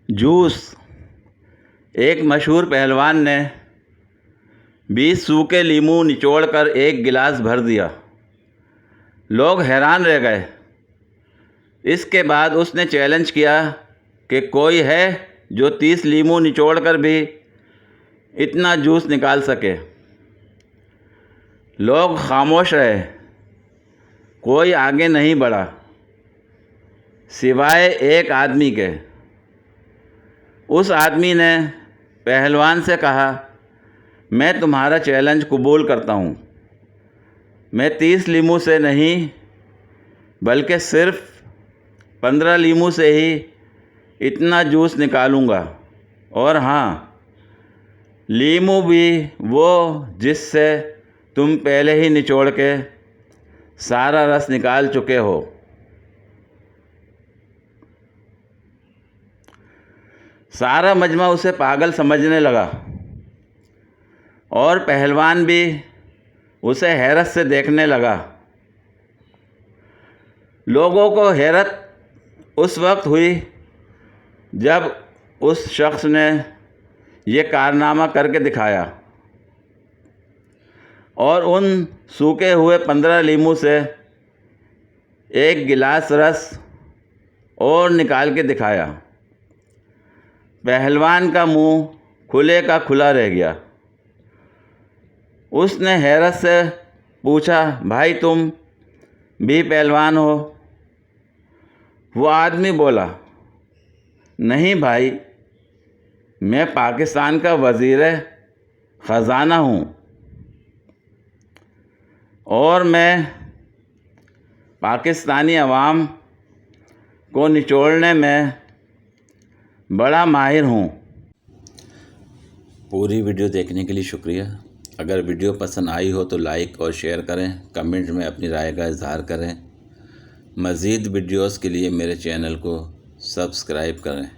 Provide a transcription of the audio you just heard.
Juice. एक मशहूर पहलवान ने 20 सूखे लीमू निचोड़कर एक गिलास भर दिया। लोग हैरान रह गए। इसके बाद उसने चैलेंज किया कि कोई है जो 30 लीमू निचोड़कर भी इतना जूस निकाल सके। लोग खामोश रहे, कोई आगे नहीं बढ़ा सिवाय एक आदमी के। उस आदमी ने पहलवान से कहा, मैं तुम्हारा चैलेंज कबूल करता हूँ। मैं 30 लीमू से नहीं बल्कि सिर्फ 15 लीमू से ही इतना जूस निकालूंगा। और हाँ, लीमू भी वो जिससे तुम पहले ही निचोड़ के सारा रस निकाल चुके हो। सारा मजमा उसे पागल समझने लगा और पहलवान भी उसे हैरत से देखने लगा। लोगों को हैरत उस वक्त हुई जब उस शख्स ने ये कारनामा करके दिखाया और उन सूखे हुए 15 लीमू से एक गिलास रस और निकाल के दिखाया। पहलवान का मुंह खुले का खुला रह गया। उसने हैरत से पूछा, भाई तुम भी पहलवान हो? वो आदमी बोला, नहीं भाई, मैं पाकिस्तान का वज़ीर ख़ज़ाना हूँ और मैं पाकिस्तानी अवाम को निचोड़ने में बड़ा माहिर हूँ। पूरी वीडियो देखने के लिए शुक्रिया। अगर वीडियो पसंद आई हो तो लाइक और शेयर करें, कमेंट में अपनी राय का इजहार करें। मज़ीद वीडियोस के लिए मेरे चैनल को सब्सक्राइब करें।